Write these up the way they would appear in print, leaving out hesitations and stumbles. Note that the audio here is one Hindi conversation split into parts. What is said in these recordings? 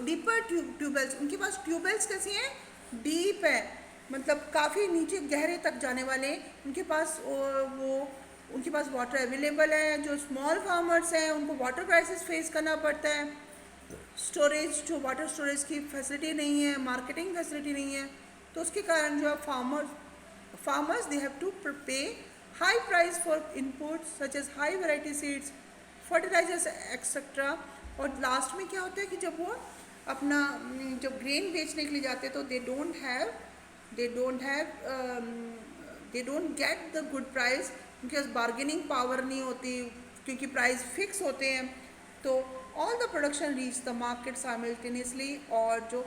डीपर ट्यूबवेल्स, उनके पास ट्यूबवेल्स कैसी हैं, डीप है, मतलब काफ़ी नीचे गहरे तक जाने वाले, उनके पास उनके पास वाटर अवेलेबल है। जो स्मॉल फार्मर्स हैं उनको वाटर क्राइसिस फेस करना पड़ता है, स्टोरेज, जो वाटर स्टोरेज की फैसिलिटी नहीं है, मार्केटिंग फैसिलिटी नहीं है, तो उसके कारण जो है farmers they have to pay high price for inputs such as high variety seeds, fertilizers etc. और लास्ट में क्या होता है कि जब वो अपना जब ग्रेन बेचने के लिए जाते हैं तो they don't get the good price, उनके पास बार्गेनिंग पावर नहीं होती क्योंकि प्राइस फिक्स होते हैं। तो all the production reach the market simultaneously, और जो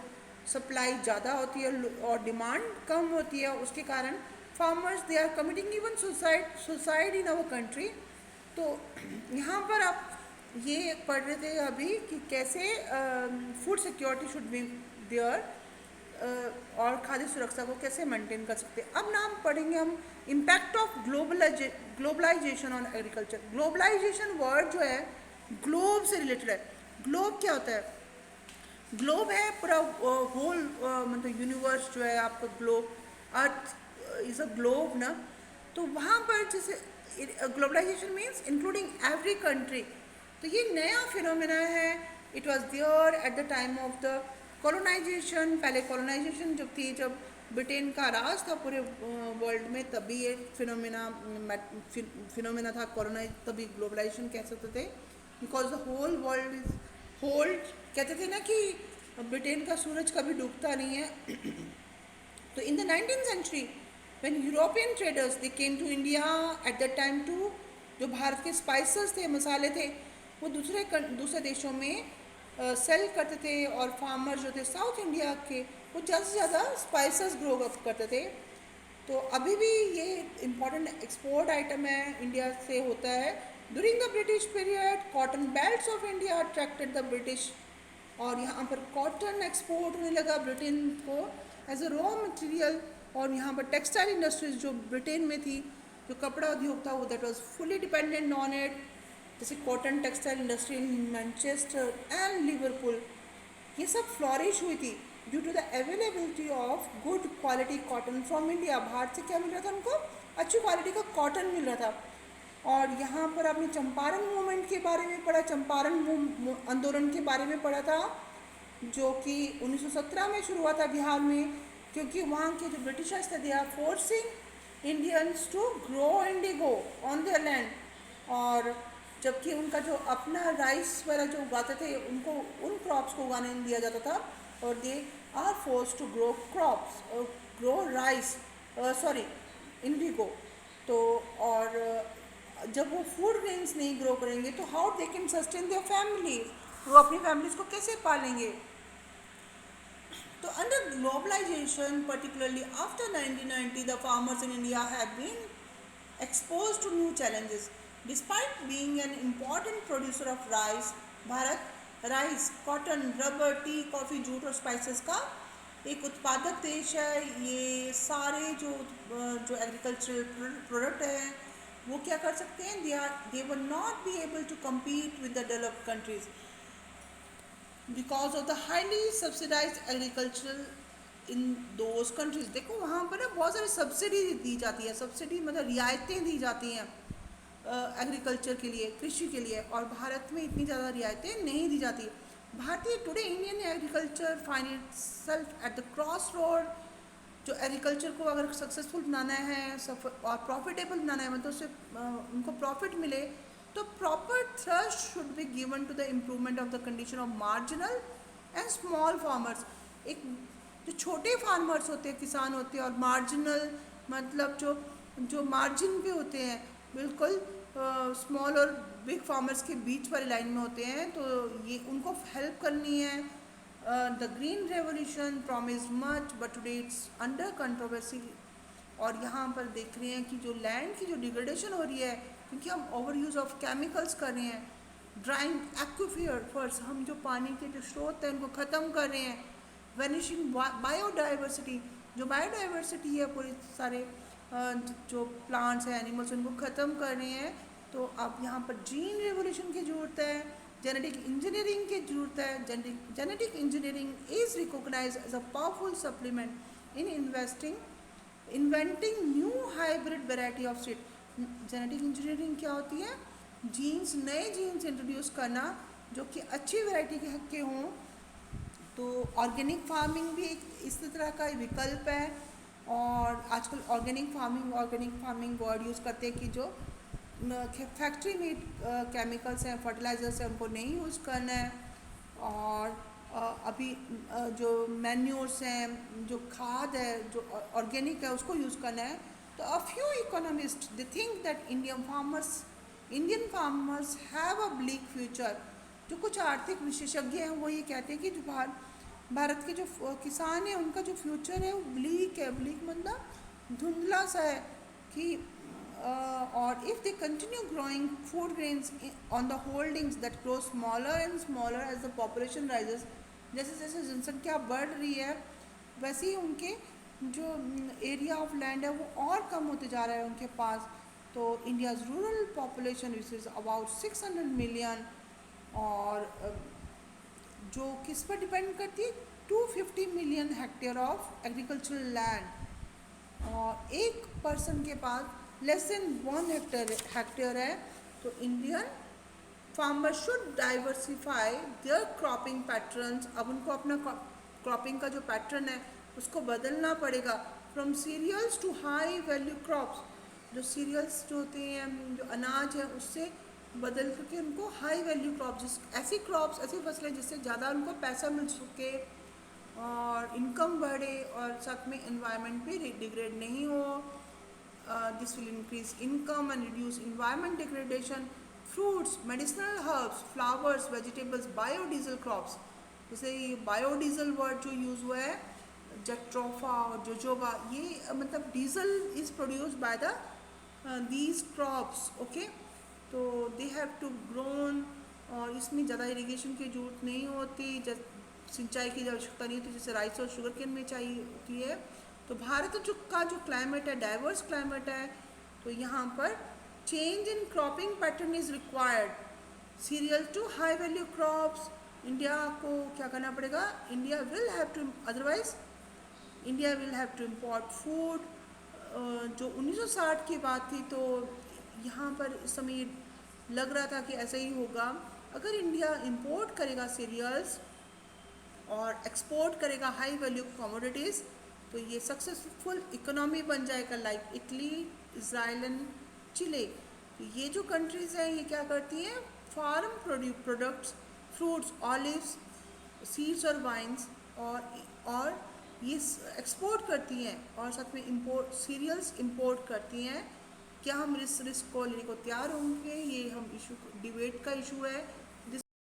सप्लाई ज़्यादा होती है और डिमांड कम होती है, उसके कारण farmers they are committing even suicide in our country. तो यहाँ पर आप ये पढ़ रहे थे अभी कि कैसे food security should be there, और खाद्य सुरक्षा को कैसे मेंटेन कर सकते हैं। अब नाम पढ़ेंगे हम impact of globalisation on agriculture. Globalisation word जो है ग्लोब से रिलेटेड है। ग्लोब क्या होता है, ग्लोब है पूरा होल, मतलब यूनिवर्स जो है आपका globe, earth is a globe ना। तो वहाँ पर जैसे globalisation means including every country. तो ये नया फिनोमेना है, it was there at the time of the colonisation. पहले कॉलोनाइजेशन जब थी, जब ब्रिटेन का राज था पूरे वर्ल्ड में, तभी ये फिनोमेना था कॉलोनाइज, तभी ग्लोबलाइजेशन कह सकते थे, because the whole world is hold. कहते थे ना कि ब्रिटेन का सूरज कभी डूबता नहीं है। तो in the 19th century when European traders they came to India at that time to, जो भारत के स्पाइसेस थे, मसाले थे, वो दूसरे देशों में सेल करते थे, और फार्मर जो थे साउथ इंडिया के, वो ज़्यादा से ज़्यादा स्पाइसेस ग्रो अप करते थे। तो अभी भी ये इम्पॉर्टेंट एक्सपोर्ट आइटम है, इंडिया से होता है। During the British period cotton belts of India attracted the British, और यहाँ पर कॉटन एक्सपोर्ट होने लगा ब्रिटेन को एज अ रॉ मटेरियल। और यहाँ पर टेक्सटाइल इंडस्ट्रीज जो ब्रिटेन में थी, जो कपड़ा उद्योग था, वो that was fully dependent on it, जैसे cotton textile industry in Manchester and Liverpool, ये सब फ्लॉरिश हुई थी due to the availability of good quality cotton from India. Bharat से क्या मिल रहा था उनको, अच्छी क्वालिटी का कॉटन मिल रहा था। और यहाँ पर आपने चंपारण मूवमेंट के बारे में पढ़ा, चंपारण आंदोलन के बारे में पढ़ा था, जो कि 1917 में शुरू हुआ था बिहार में, क्योंकि वहाँ के जो ब्रिटिशर्स थे, they are forcing Indians to grow indigo on their land. और जबकि उनका जो अपना राइस वगैरह जो उगाते थे, उनको उन क्रॉप्स को उगाने नहीं दिया जाता था, और they are force to grow crops, grow rice, sorry indigo. तो और जब वो फूड ग्रेन्स नहीं ग्रो करेंगे तो how they can sustain their family, वो अपनी फैमिलीज को कैसे पालेंगे। तो under globalisation particularly after 1990 the farmers in India have been exposed to new challenges. Despite being an important producer of rice, Bharat rice, cotton, rubber, T, coffee, jute और स्पाइसेस का एक उत्पादक देश है। ये सारे जो एग्रीकल्चरल प्रोडक्ट हैं वो क्या कर सकते हैं, they will not be able to compete with the developed countries because of the highly subsidise agricultural in those countries. देखो वहाँ पर ना बहुत सारी सब्सिडी दी जाती है, सब्सिडी मतलब रियायतें दी जाती हैं एग्रीकल्चर के लिए, कृषि के लिए, और भारत में इतनी ज़्यादा रियायतें नहीं दी जाती। भारतीय today Indian agriculture find itself at the cross road. जो एग्रीकल्चर को अगर सक्सेसफुल बनाना है और प्रॉफिटेबल बनाना है, मतलब उससे उनको प्रॉफिट मिले, तो proper thrust should be given to the improvement of the condition of marginal and small farmers. एक जो छोटे फार्मर्स होते हैं, किसान होते हैं, और मार्जिनल मतलब जो मार्जिन पे होते हैं, बिल्कुल स्मॉल और बिग फार्मर्स के बीच वाली लाइन में होते हैं, तो ये उनको हेल्प करनी है। The green revolution promised much but today it's under controversy. और यहाँ पर देख रहे हैं कि जो लैंड की जो डिग्रेडेशन हो रही है, क्योंकि हम ओवर यूज़ ऑफ केमिकल्स कर रहे हैं, ड्राइंग एक्विफर्स, हम जो पानी के जो स्रोत हैं उनको ख़त्म कर रहे हैं, वेनिशिंग बायोडाइवर्सिटी, जो बायोडाइवर्सिटी है पूरे सारे जो प्लांट्स हैं, एनिमल्स, उनको ख़त्म कर रहे हैं। तो अब यहाँ पर ग्रीन रेवोल्यूशन की ज़रूरत है, जेनेटिक इंजीनियरिंग की ज़रूरत है। Genetic engineering is recognise as a powerful supplement in inventing new hybrid variety of seed. Genetic engineering क्या होती है? जीन्स, नए जीन्स इंट्रोड्यूस करना जो कि अच्छी वैरायटी के हों। तो ऑर्गेनिक फार्मिंग भी एक इस तरह का विकल्प है। और आजकल ऑर्गेनिक फार्मिंग वर्ड यूज़ करते हैं कि जो फैक्ट्री मेड केमिकल्स हैं, फर्टिलाइजर्स हैं, उनको नहीं यूज़ करना है। और अभी जो मैन्योर्स हैं, जो खाद है, जो ऑर्गेनिक है, उसको यूज़ करना है। तो a few economist they think that Indian farmers have a bleak future. जो कुछ आर्थिक विशेषज्ञ हैं वो ये कहते हैं कि जो भारत के जो किसान हैं उनका जो फ्यूचर है वो ब्लीक है। ब्लीक मतलब धुंधला सा है कि और if they continue growing food grains on the holdings that grow smaller and smaller as the population rises. जैसे जैसे जनसंख्या बढ़ रही है वैसे ही उनके जो एरिया ऑफ लैंड है वो और कम होते जा रहा है उनके पास। तो India's rural population which is about 600 million, और जो किस पर डिपेंड करती है, 250 million hectare of agricultural land. और एक पर्सन के पास लेस देन 1 हेक्टेयर है। तो Indian farmer should diversify their cropping patterns. अब उनको अपना क्रॉपिंग का जो पैटर्न है उसको बदलना पड़ेगा। From cereals to high value crops. जो सीरियल्स जो होते हैं, जो अनाज है, उससे बदल करके उनको हाई वैल्यू क्रॉप्स, ऐसी क्रॉप्स, ऐसी फसलें जिससे ज़्यादा उनको पैसा मिल सके और इनकम बढ़े और साथ में एनवायरनमेंट भी डिग्रेड नहीं हो। This will increase income and reduce environment degradation. Fruits, medicinal herbs, flowers, vegetables, biodiesel crops. जैसे ये बायोडीजल वर्ड जो यूज़ हुआ है, जट्रोफा और जोजोबा, ये मतलब diesel is produced by the these crops. Okay, तो दे हैव टू ग्रोन, और इसमें ज़्यादा इरिगेशन की ज़रूरत नहीं होती, सिंचाई की आवश्यकता नहीं होती जैसे राइस और शुगर केन में चाहिए होती है। तो भारत का जो क्लाइमेट है डाइवर्स क्लाइमेट है, तो यहाँ पर change in cropping pattern is required. Cereal to high value crops. India को क्या करना पड़ेगा? India will have to, otherwise India will have to import food. जो 1960 की बात थी, तो यहाँ पर इस समय लग रहा था कि ऐसा ही होगा। अगर इंडिया इंपोर्ट करेगा सीरियल्स और एक्सपोर्ट करेगा हाई वैल्यू कमोडिटीज़, तो ये सक्सेसफुल इकोनॉमी बन जाएगा, like Italy, Israel and Chile. तो ये जो कंट्रीज़ हैं ये क्या करती हैं? Farm products, fruits, olives, seeds और वाइन्स, और ये एक्सपोर्ट करती हैं और साथ में इंपोर्ट सीरियल्स इंपोर्ट करती हैं। क्या हम इस रिस्क को लेने को तैयार होंगे? ये हम इशू, डिबेट का इशू है।